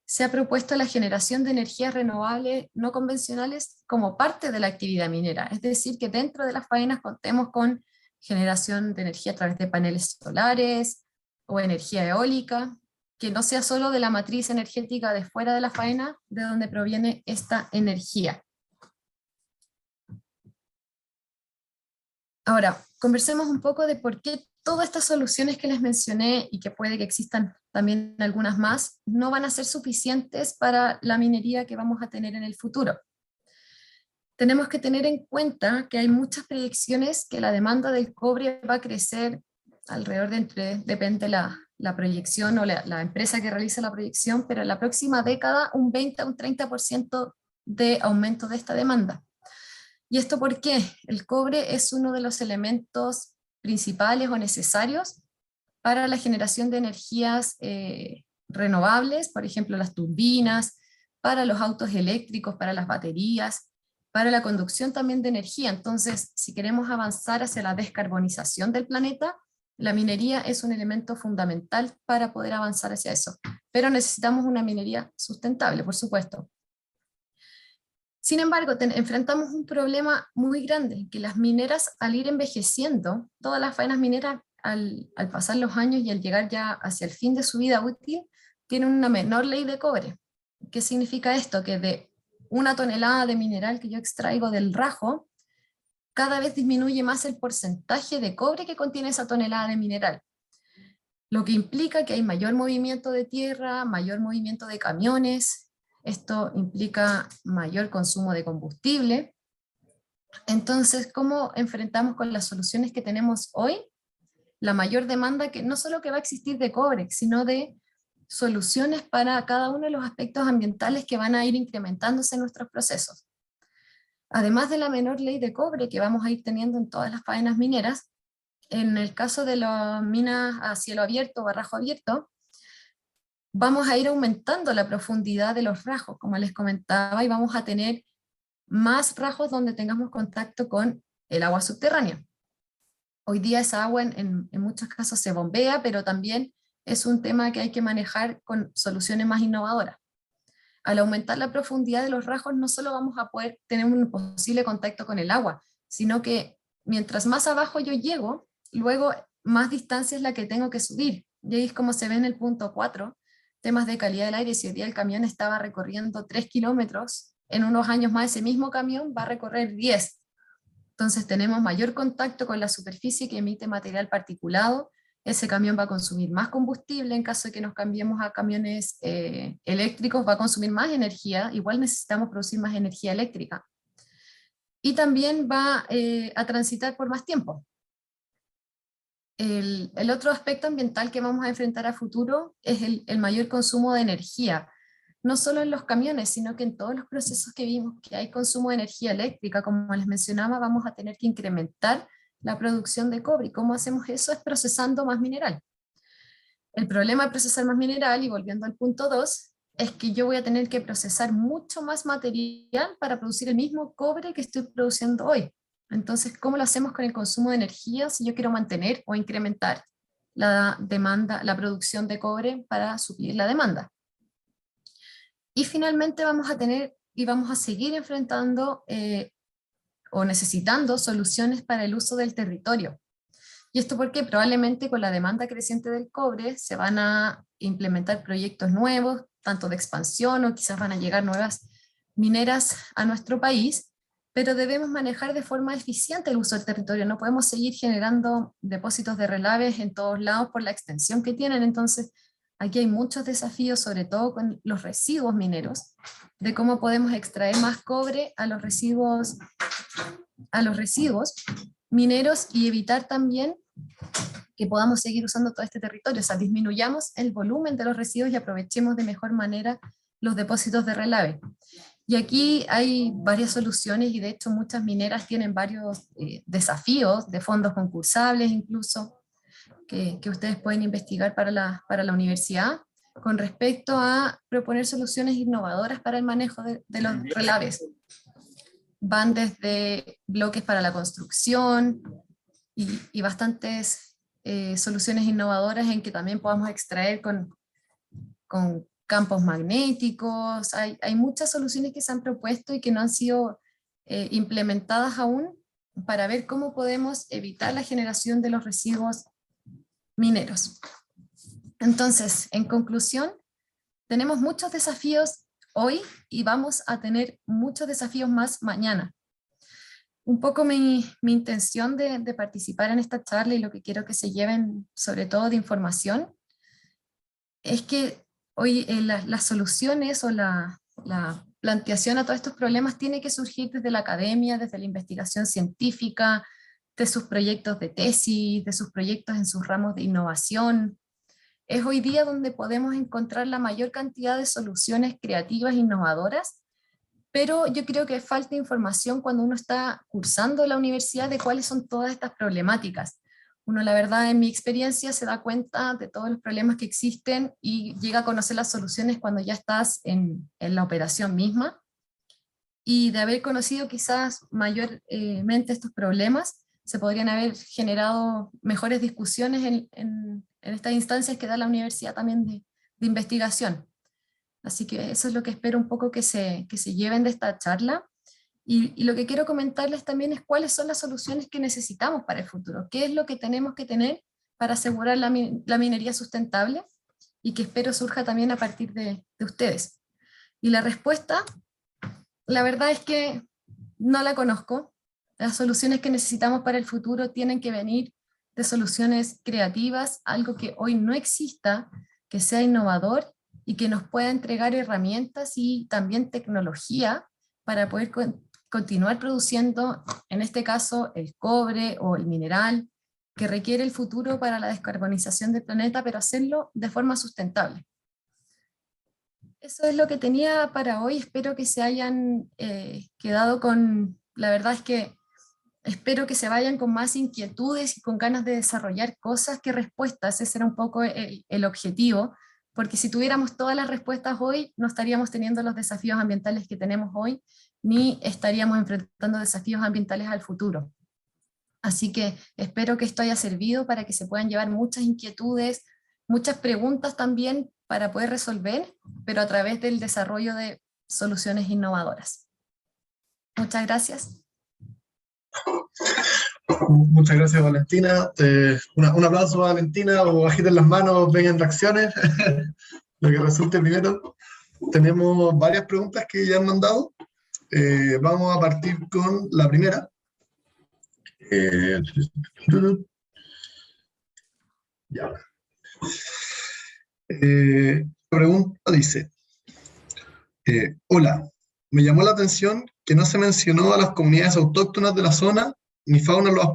se ha propuesto la generación de energías renovables no convencionales como parte de la actividad minera, es decir, que dentro de las faenas contemos con generación de energía a través de paneles solares o energía eólica, que no sea solo de la matriz energética de fuera de la faena de donde proviene esta energía. Ahora, conversemos un poco de por qué todas estas soluciones que les mencioné, y que puede que existan también algunas más, no van a ser suficientes para la minería que vamos a tener en el futuro. Tenemos que tener en cuenta que hay muchas predicciones que la demanda del cobre va a crecer alrededor de depende la proyección o la empresa que realiza la proyección, pero en la próxima década un 20 a un 30% de aumento de esta demanda. ¿Y esto por qué? El cobre es uno de los elementos principales o necesarios para la generación de energías renovables, por ejemplo las turbinas, para los autos eléctricos, para las baterías, para la conducción también de energía. Entonces, si queremos avanzar hacia la descarbonización del planeta, la minería es un elemento fundamental para poder avanzar hacia eso. Pero necesitamos una minería sustentable, por supuesto. Sin embargo, enfrentamos un problema muy grande, que las mineras, al ir envejeciendo, todas las faenas mineras, al pasar los años y al llegar ya hacia el fin de su vida útil, tienen una menor ley de cobre. ¿Qué significa esto? Que de 1 tonelada de mineral que yo extraigo del rajo, cada vez disminuye más el porcentaje de cobre que contiene esa tonelada de mineral. Lo que implica que hay mayor movimiento de tierra, mayor movimiento de camiones. Esto implica mayor consumo de combustible. Entonces, ¿cómo enfrentamos con las soluciones que tenemos hoy? La mayor demanda que no solo que va a existir de cobre, sino de soluciones para cada uno de los aspectos ambientales que van a ir incrementándose en nuestros procesos. Además de la menor ley de cobre que vamos a ir teniendo en todas las faenas mineras, en el caso de las minas a cielo abierto o a rajo abierto, vamos a ir aumentando la profundidad de los rajos, como les comentaba, y vamos a tener más rajos donde tengamos contacto con el agua subterránea. Hoy día esa agua en muchos casos se bombea, pero también es un tema que hay que manejar con soluciones más innovadoras. Al aumentar la profundidad de los rajos, no solo vamos a poder tener un posible contacto con el agua, sino que mientras más abajo yo llego, luego más distancia es la que tengo que subir. Y ahí es como se ve en el punto 4, temas de calidad del aire. Si hoy día el camión estaba recorriendo 3 kilómetros, en unos años más ese mismo camión va a recorrer 10. Entonces tenemos mayor contacto con la superficie que emite material particulado. Ese camión va a consumir más combustible, en caso de que nos cambiemos a camiones eléctricos va a consumir más energía, igual necesitamos producir más energía eléctrica. Y también va a transitar por más tiempo. El otro aspecto ambiental que vamos a enfrentar a futuro es el mayor consumo de energía, no solo en los camiones, sino que en todos los procesos que vimos que hay consumo de energía eléctrica. Como les mencionaba, vamos a tener que incrementar la producción de cobre. ¿Y cómo hacemos eso? Es procesando más mineral. El problema de procesar más mineral, y volviendo al punto 2, es que yo voy a tener que procesar mucho más material para producir el mismo cobre que estoy produciendo hoy. Entonces, ¿cómo lo hacemos con el consumo de energía si yo quiero mantener o incrementar la demanda, la producción de cobre para suplir la demanda? Y finalmente vamos a tener y vamos a seguir enfrentando o necesitando soluciones para el uso del territorio. Y esto porque probablemente con la demanda creciente del cobre se van a implementar proyectos nuevos, tanto de expansión o quizás van a llegar nuevas mineras a nuestro país, pero debemos manejar de forma eficiente el uso del territorio. No podemos seguir generando depósitos de relaves en todos lados por la extensión que tienen. Entonces, aquí hay muchos desafíos, sobre todo con los residuos mineros, de cómo podemos extraer más cobre a los residuos mineros y evitar también que podamos seguir usando todo este territorio, o sea, disminuyamos el volumen de los residuos y aprovechemos de mejor manera los depósitos de relave. Y aquí hay varias soluciones y de hecho muchas mineras tienen varios desafíos de fondos concursables incluso, que ustedes pueden investigar para la universidad con respecto a proponer soluciones innovadoras para el manejo de los relaves. Van desde bloques para la construcción y bastantes soluciones innovadoras en que también podamos extraer con campos magnéticos. Hay muchas soluciones que se han propuesto y que no han sido implementadas aún para ver cómo podemos evitar la generación de los residuos mineros. Entonces, en conclusión, tenemos muchos desafíos hoy y vamos a tener muchos desafíos más mañana. Un poco mi intención de participar en esta charla y lo que quiero que se lleven sobre todo de información es que hoy las soluciones o la planteación a todos estos problemas tiene que surgir desde la academia, desde la investigación científica, de sus proyectos de tesis, de sus proyectos en sus ramos de innovación. Es hoy día donde podemos encontrar la mayor cantidad de soluciones creativas e innovadoras, pero yo creo que falta información cuando uno está cursando la universidad de cuáles son todas estas problemáticas. Uno, la verdad, en mi experiencia se da cuenta de todos los problemas que existen y llega a conocer las soluciones cuando ya estás en la operación misma. Y de haber conocido quizás mayormente estos problemas, se podrían haber generado mejores discusiones en estas instancias que da la universidad también de investigación. Así que eso es lo que espero un poco que se lleven de esta charla. Y lo que quiero comentarles también es cuáles son las soluciones que necesitamos para el futuro. ¿Qué es lo que tenemos que tener para asegurar la minería sustentable? Y que espero surja también a partir de ustedes. Y la respuesta, la verdad es que no la conozco. Las soluciones que necesitamos para el futuro tienen que venir de soluciones creativas, algo que hoy no exista, que sea innovador y que nos pueda entregar herramientas y también tecnología para poder continuar produciendo, en este caso, el cobre o el mineral que requiere el futuro para la descarbonización del planeta, pero hacerlo de forma sustentable. Eso es lo que tenía para hoy. Espero que se hayan quedado con la verdad es que espero que se vayan con más inquietudes y con ganas de desarrollar cosas que respuestas. Ese era un poco el objetivo, porque si tuviéramos todas las respuestas hoy, no estaríamos teniendo los desafíos ambientales que tenemos hoy, ni estaríamos enfrentando desafíos ambientales al futuro. Así que espero que esto haya servido para que se puedan llevar muchas inquietudes, muchas preguntas también para poder resolver, pero a través del desarrollo de soluciones innovadoras. Muchas gracias. Muchas gracias, Valentina. Un aplauso a Valentina, o agiten las manos, vengan reacciones, lo que resulte primero. Tenemos varias preguntas que ya han mandado. Vamos a partir con la primera. Ya. La pregunta dice, hola, me llamó la atención que no se mencionó a las comunidades autóctonas de la zona, ni fauna en los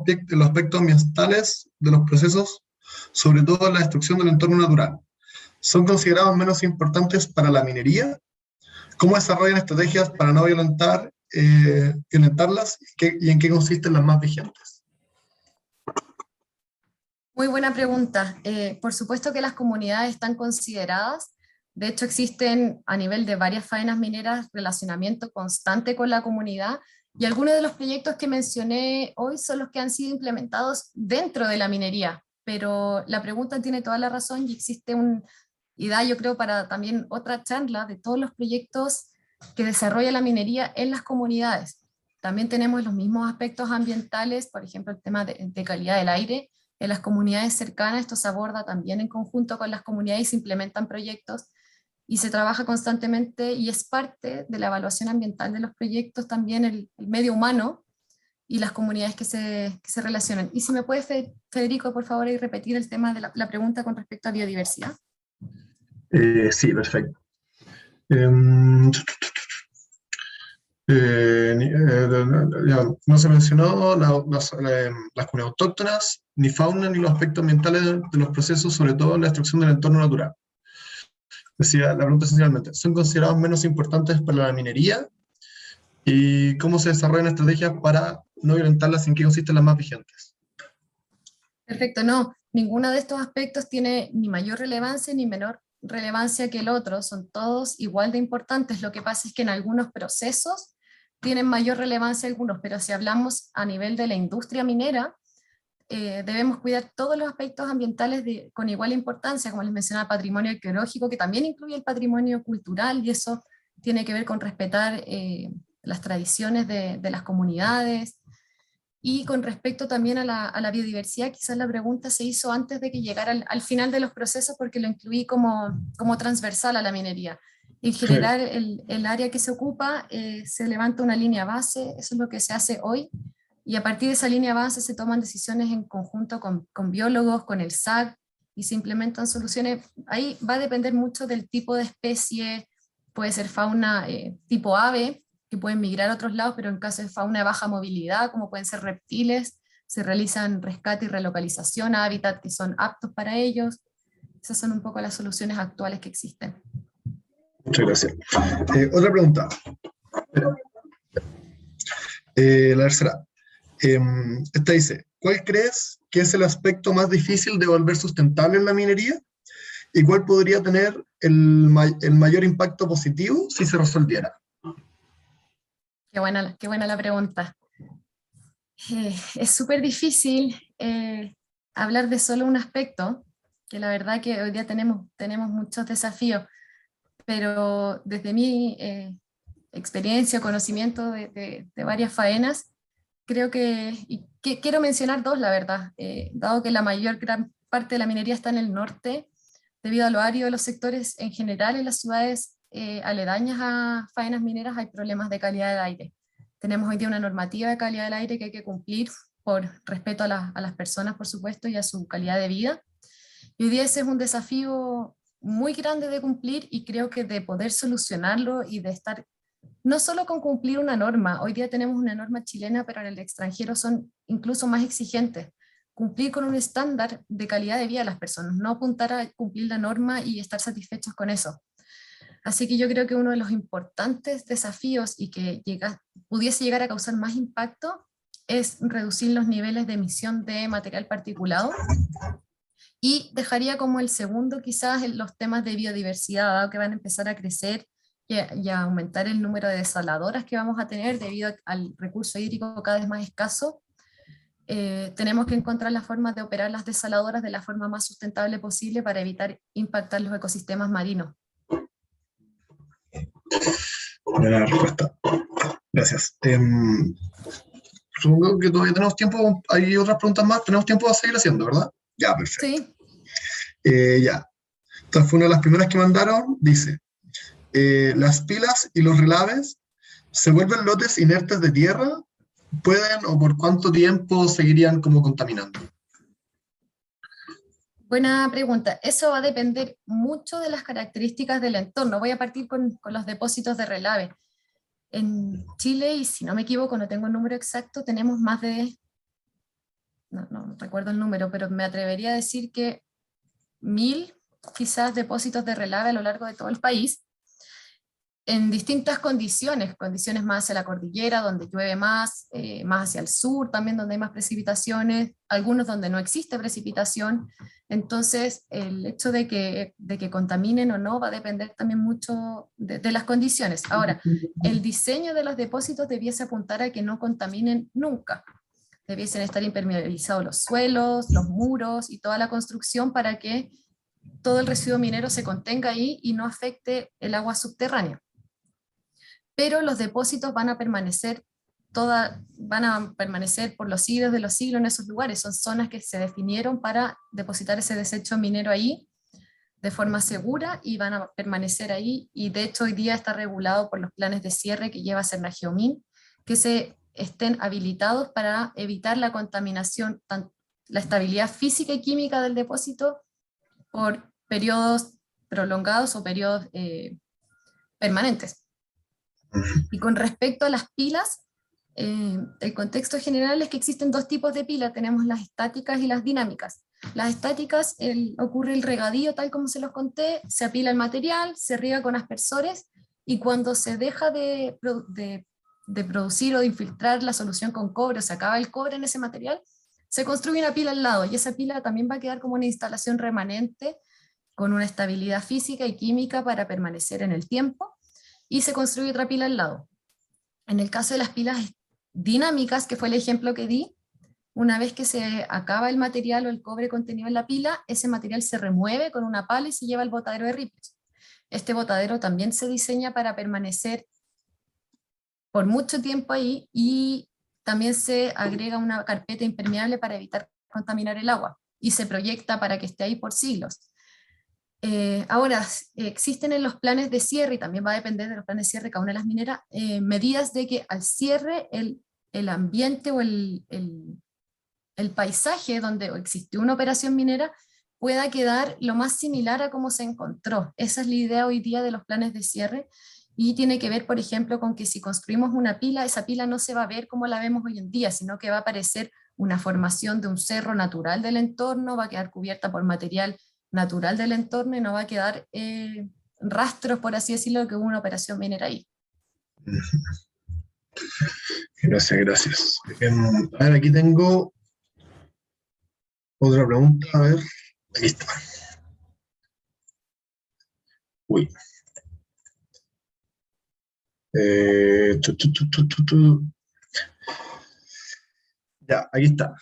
aspectos ambientales de los procesos, sobre todo en la destrucción del entorno natural. ¿Son considerados menos importantes para la minería? ¿Cómo desarrollan estrategias para no violentarlas? ¿Y en qué consisten las más vigentes? Muy buena pregunta. Por supuesto que las comunidades están consideradas. De hecho, existen a nivel de varias faenas mineras relacionamiento constante con la comunidad, y algunos de los proyectos que mencioné hoy son los que han sido implementados dentro de la minería. Pero la pregunta tiene toda la razón y existe y da, yo creo, para también otra charla de todos los proyectos que desarrolla la minería en las comunidades. También tenemos los mismos aspectos ambientales, por ejemplo, el tema de calidad del aire. En las comunidades cercanas esto se aborda también en conjunto con las comunidades y se implementan proyectos y se trabaja constantemente, y es parte de la evaluación ambiental de los proyectos también el medio humano y las comunidades que se relacionan. Y si me puede, Federico, por favor, repetir el tema de la pregunta con respecto a biodiversidad. Sí, perfecto. No se mencionó las comunidades autóctonas, ni fauna, ni los aspectos ambientales de los procesos, sobre todo en la destrucción del entorno natural. Decía, la pregunta esencialmente, ¿son considerados menos importantes para la minería? ¿Y cómo se desarrollan estrategias para no violentarlas? ¿En qué consisten las más vigentes? Perfecto, no, ninguno de estos aspectos tiene ni mayor relevancia ni menor relevancia que el otro, son todos igual de importantes. Lo que pasa es que en algunos procesos tienen mayor relevancia algunos, pero si hablamos a nivel de la industria minera, debemos cuidar todos los aspectos ambientales con igual importancia, como les mencionaba, patrimonio arqueológico, que también incluye el patrimonio cultural, y eso tiene que ver con respetar las tradiciones de las comunidades. Y con respecto también a la biodiversidad, quizás la pregunta se hizo antes de que llegara al final de los procesos, porque lo incluí como transversal a la minería. En general, el área que se ocupa, se levanta una línea base, eso es lo que se hace hoy, y a partir de esa línea base se toman decisiones en conjunto con biólogos, con el SAC, y se implementan soluciones. Ahí va a depender mucho del tipo de especie, puede ser fauna tipo ave, que pueden migrar a otros lados, pero en caso de fauna de baja movilidad, como pueden ser reptiles, se realizan rescate y relocalización a hábitats que son aptos para ellos. Esas son un poco las soluciones actuales que existen. Muchas gracias. Otra pregunta. La tercera. Esta dice, ¿cuál crees que es el aspecto más difícil de volver sustentable en la minería? ¿Y cuál podría tener el mayor impacto positivo si se resolviera? Qué buena la pregunta. Es súper difícil hablar de solo un aspecto, que la verdad que hoy día tenemos muchos desafíos, pero desde mi experiencia, conocimiento de varias faenas, creo que quiero mencionar dos, la verdad, dado que la gran parte de la minería está en el norte, debido a lo árido de los sectores en general, en las ciudades aledañas a faenas mineras hay problemas de calidad del aire. Tenemos hoy día una normativa de calidad del aire que hay que cumplir por respeto a las personas, por supuesto, y a su calidad de vida. Y hoy día ese es un desafío muy grande de cumplir, y creo que de poder solucionarlo y de estar no solo con cumplir una norma. Hoy día tenemos una norma chilena, pero en el extranjero son incluso más exigentes. Cumplir con un estándar de calidad de vida de las personas, no apuntar a cumplir la norma y estar satisfechos con eso. Así que yo creo que uno de los importantes desafíos y que pudiese llegar a causar más impacto es reducir los niveles de emisión de material particulado, y dejaría como el segundo quizás los temas de biodiversidad, dado que van a empezar a crecer y a aumentar el número de desaladoras que vamos a tener debido al recurso hídrico cada vez más escaso. Tenemos que encontrar la forma de operar las desaladoras de la forma más sustentable posible para evitar impactar los ecosistemas marinos. Buena respuesta. Gracias. Supongo que todavía tenemos tiempo, hay otras preguntas más, tenemos tiempo a seguir haciendo, ¿verdad? Ya, perfecto. Sí. Ya. Esta fue una de las primeras que mandaron, dice, las pilas y los relaves se vuelven lotes inertes de tierra, ¿pueden o por cuánto tiempo seguirían como contaminando? Buena pregunta. Eso va a depender mucho de las características del entorno. Voy a partir con los depósitos de relave. En Chile, y si no me equivoco, no tengo el número exacto, tenemos más de, no recuerdo el número, pero me atrevería a decir que 1000 quizás depósitos de relave a lo largo de todo el país, en distintas condiciones más hacia la cordillera, donde llueve más, más hacia el sur, también donde hay más precipitaciones, algunos donde no existe precipitación. Entonces, el hecho de que contaminen o no va a depender también mucho de las condiciones. Ahora, el diseño de los depósitos debiese apuntar a que no contaminen nunca. Debiesen estar impermeabilizados los suelos, los muros y toda la construcción para que todo el residuo minero se contenga ahí y no afecte el agua subterránea. Pero los depósitos van a permanecer por los siglos de los siglos en esos lugares. Son zonas que se definieron para depositar ese desecho minero ahí de forma segura y van a permanecer ahí. Y de hecho hoy día está regulado por los planes de cierre que lleva Senageomin, que se estén habilitados para evitar la contaminación, la estabilidad física y química del depósito por periodos prolongados o periodos permanentes. Y con respecto a las pilas, el contexto general es que existen dos tipos de pilas, tenemos las estáticas y las dinámicas. Las estáticas, ocurre el regadío tal como se los conté, se apila el material, se riega con aspersores, y cuando se deja de producir o de infiltrar la solución con cobre, o se acaba el cobre en ese material, se construye una pila al lado, y esa pila también va a quedar como una instalación remanente con una estabilidad física y química para permanecer en el tiempo, y se construye otra pila al lado. En el caso de las pilas dinámicas, que fue el ejemplo que di, una vez que se acaba el material o el cobre contenido en la pila, ese material se remueve con una pala y se lleva al botadero de ripio. Este botadero también se diseña para permanecer por mucho tiempo ahí, y también se agrega una carpeta impermeable para evitar contaminar el agua, y se proyecta para que esté ahí por siglos. Ahora, existen en los planes de cierre, y también va a depender de los planes de cierre cada una de las mineras, medidas de que al cierre el ambiente o el paisaje donde existió una operación minera pueda quedar lo más similar a cómo se encontró. Esa es la idea hoy día de los planes de cierre, y tiene que ver, por ejemplo, con que si construimos una pila, esa pila no se va a ver como la vemos hoy en día, sino que va a aparecer una formación de un cerro natural del entorno, va a quedar cubierta por material natural del entorno y no va a quedar rastros, por así decirlo, que hubo una operación minera ahí. Gracias, gracias. A ver, aquí tengo otra pregunta, a ver, aquí está. Uy. Ya, aquí está.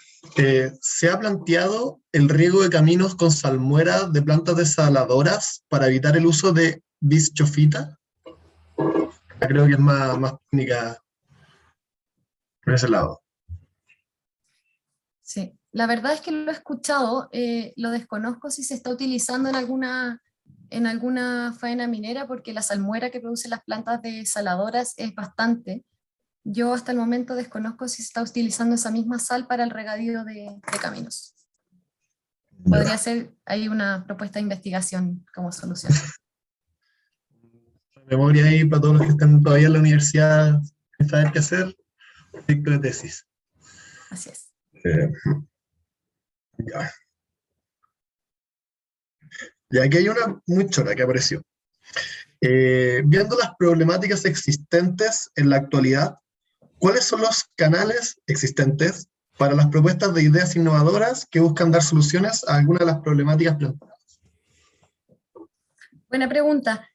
¿Se ha planteado el riego de caminos con salmuera de plantas desaladoras para evitar el uso de bischofita? Creo que es más técnica por ese lado. Sí, la verdad es que lo he escuchado, lo desconozco si se está utilizando en alguna faena minera, porque la salmuera que producen las plantas desaladoras es bastante. Yo hasta el momento desconozco si se está utilizando esa misma sal para el regadío de caminos. Podría ser ahí una propuesta de investigación como solución. Memoria ahí para todos los que están todavía en la universidad sin saber qué hacer, proyecto de tesis. Así es. Ya. Y aquí hay una muy chora que apareció. Viendo las problemáticas existentes en la actualidad, ¿cuáles son los canales existentes para las propuestas de ideas innovadoras que buscan dar soluciones a algunas de las problemáticas planteadas? Buena pregunta.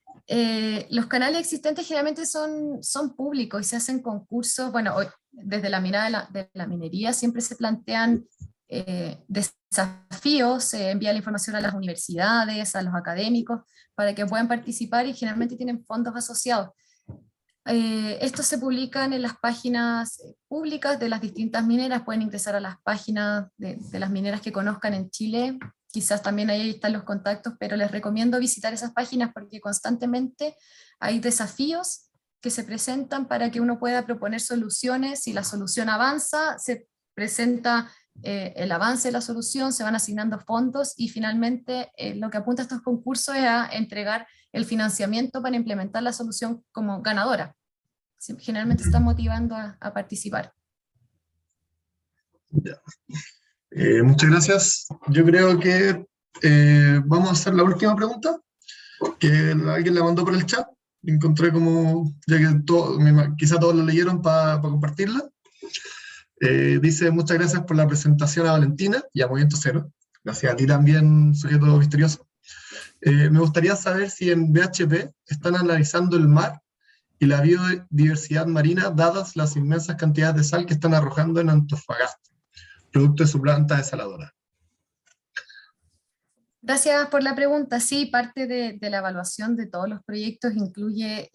Los canales existentes generalmente son públicos y se hacen concursos. Bueno, desde la mirada de la minería siempre se plantean desafíos, se envía la información a las universidades, a los académicos, para que puedan participar y generalmente tienen fondos asociados. Estos se publican en las páginas públicas de las distintas mineras, pueden ingresar a las páginas de las mineras que conozcan en Chile, quizás también ahí están los contactos, pero les recomiendo visitar esas páginas porque constantemente hay desafíos que se presentan para que uno pueda proponer soluciones. Si la solución avanza, se presenta el avance de la solución, se van asignando fondos y finalmente lo que apunta a estos concursos es a entregar el financiamiento para implementar la solución como ganadora. Generalmente están motivando a participar. Ya. Muchas gracias. Yo creo que vamos a hacer la última pregunta, que alguien la mandó por el chat. Encontré como, ya que quizá todos la leyeron para compartirla. Dice, muchas gracias por la presentación a Valentina y a Movimiento Cero. Gracias a ti también, sujeto misterioso. Me gustaría saber si en BHP están analizando el mar y la biodiversidad marina, dadas las inmensas cantidades de sal que están arrojando en Antofagasta, producto de su planta desaladora. Gracias por la pregunta. Sí, parte de la evaluación de todos los proyectos incluye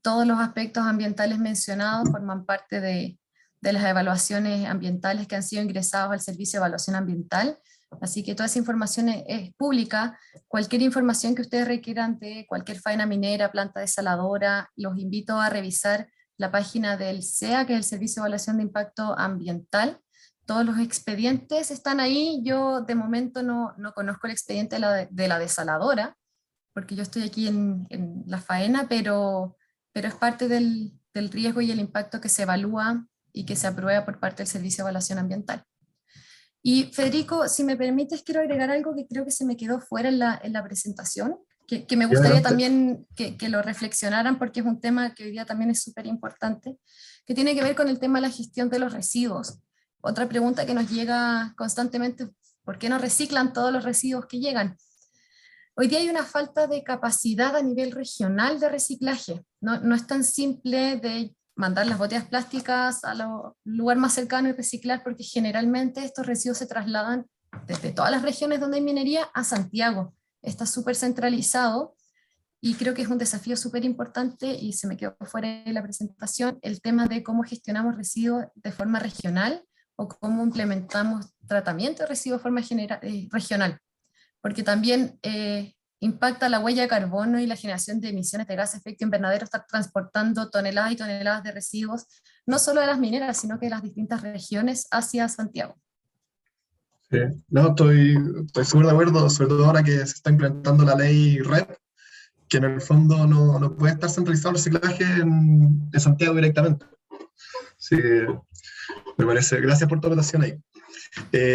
todos los aspectos ambientales mencionados, forman parte de las evaluaciones ambientales que han sido ingresados al Servicio de Evaluación Ambiental. Así que toda esa información es pública. Cualquier información que ustedes requieran de cualquier faena minera, planta desaladora, los invito a revisar la página del SEA, que es el Servicio de Evaluación de Impacto Ambiental. Todos los expedientes están ahí. Yo de momento no conozco el expediente de la desaladora, porque yo estoy aquí en la faena, pero es parte del riesgo y el impacto que se evalúa y que se aprueba por parte del Servicio de Evaluación Ambiental. Y Federico, si me permites, quiero agregar algo que creo que se me quedó fuera en la presentación, que me gustaría también que lo reflexionaran porque es un tema que hoy día también es súper importante, que tiene que ver con el tema de la gestión de los residuos. Otra pregunta que nos llega constantemente, ¿por qué no reciclan todos los residuos que llegan? Hoy día hay una falta de capacidad a nivel regional de reciclaje. No es tan simple de mandar las botellas plásticas al lugar más cercano y reciclar, porque generalmente estos residuos se trasladan desde todas las regiones donde hay minería a Santiago. Está súper centralizado y creo que es un desafío súper importante y se me quedó fuera de la presentación el tema de cómo gestionamos residuos de forma regional o cómo implementamos tratamiento de residuos de forma regional, porque también impacta la huella de carbono y la generación de emisiones de gases de efecto invernadero estar transportando toneladas y toneladas de residuos, no solo de las mineras, sino que de las distintas regiones hacia Santiago. Sí. No, estoy súper de acuerdo, sobre todo ahora que se está implementando la ley REP, que en el fondo no puede estar centralizado el reciclaje en Santiago directamente. Sí, me parece. Gracias por tu anotación ahí.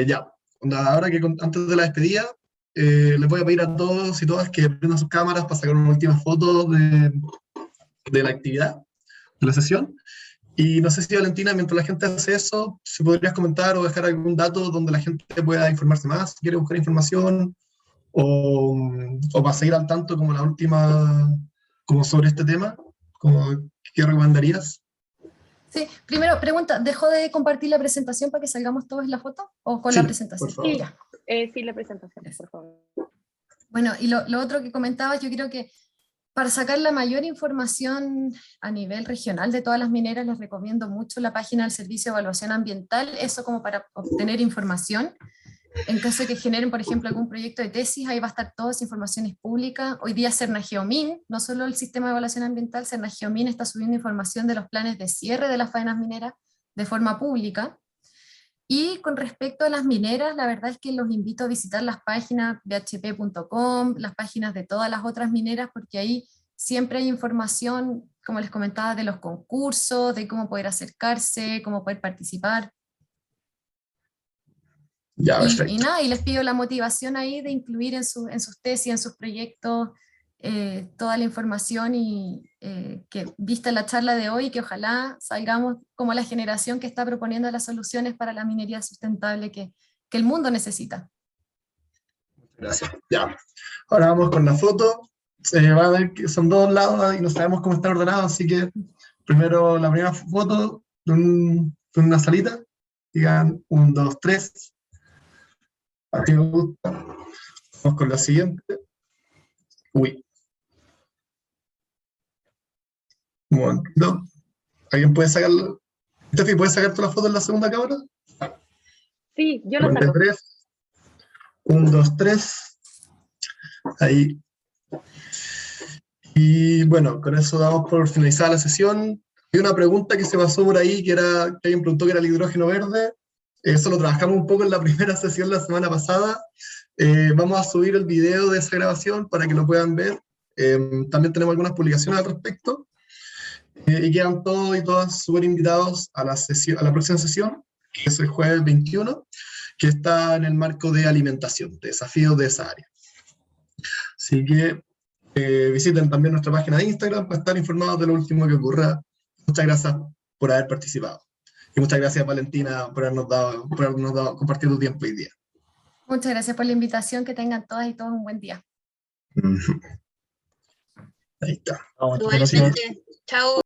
Ya, ahora que antes de la despedida, les voy a pedir a todos y todas que prendan sus cámaras para sacar una última foto de la actividad, de la sesión. Y no sé si, Valentina, mientras la gente hace eso, si podrías comentar o dejar algún dato donde la gente pueda informarse más, si quiere buscar información, o para seguir al tanto como la última, como sobre este tema, como, ¿qué recomendarías? Sí, primero pregunta, ¿dejó de compartir la presentación para que salgamos todos en la foto o con la Sí, presentación? por favor. Sí, la presentación, por favor. Bueno, y lo otro que comentabas, yo creo que para sacar la mayor información a nivel regional de todas las mineras, les recomiendo mucho la página del Servicio de Evaluación Ambiental, eso como para obtener información. En caso de que generen, por ejemplo, algún proyecto de tesis, ahí va a estar toda esa información pública. Hoy día Cernageomin, no solo el sistema de evaluación ambiental, Cernageomin está subiendo información de los planes de cierre de las faenas mineras de forma pública. Y con respecto a las mineras, la verdad es que los invito a visitar las páginas bhp.com, las páginas de todas las otras mineras, porque ahí siempre hay información, como les comentaba, de los concursos, de cómo poder acercarse, cómo poder participar. Ya, Y perfecto. nada, y les pido la motivación ahí de incluir en sus tesis, en sus proyectos, toda la información y que vista la charla de hoy, que ojalá salgamos como la generación que está proponiendo las soluciones para la minería sustentable que el mundo necesita. Gracias. Ya. Ahora vamos con la foto. Va a ver que son dos lados y no sabemos cómo está ordenado, así que primero la primera foto de una salita. Digan 1, 2, 3. Así me gusta. Vamos con la siguiente. Uy. Un momentito. ¿Alguien puede sacarlo? Steffi, ¿puedes sacar todas las fotos en la segunda cámara? Sí, yo lo saco. 3. 1, 2, 3. Ahí. Y bueno, con eso damos por finalizada la sesión. Hay una pregunta que se pasó por ahí, que alguien preguntó que era el hidrógeno verde. Eso lo trabajamos un poco en la primera sesión la semana pasada. Vamos a subir el video de esa grabación para que lo puedan ver. También tenemos algunas publicaciones al respecto. Y quedan todos y todas súper invitados a la próxima sesión, que es el jueves 21, que está en el marco de alimentación, de desafíos de esa área. Así que visiten también nuestra página de Instagram para estar informados de lo último que ocurra. Muchas gracias por haber participado. Y muchas gracias, Valentina, por habernos dado compartir tu tiempo hoy día. Muchas gracias por la invitación, que tengan todas y todos un buen día. Ahí está. Igualmente. Chao.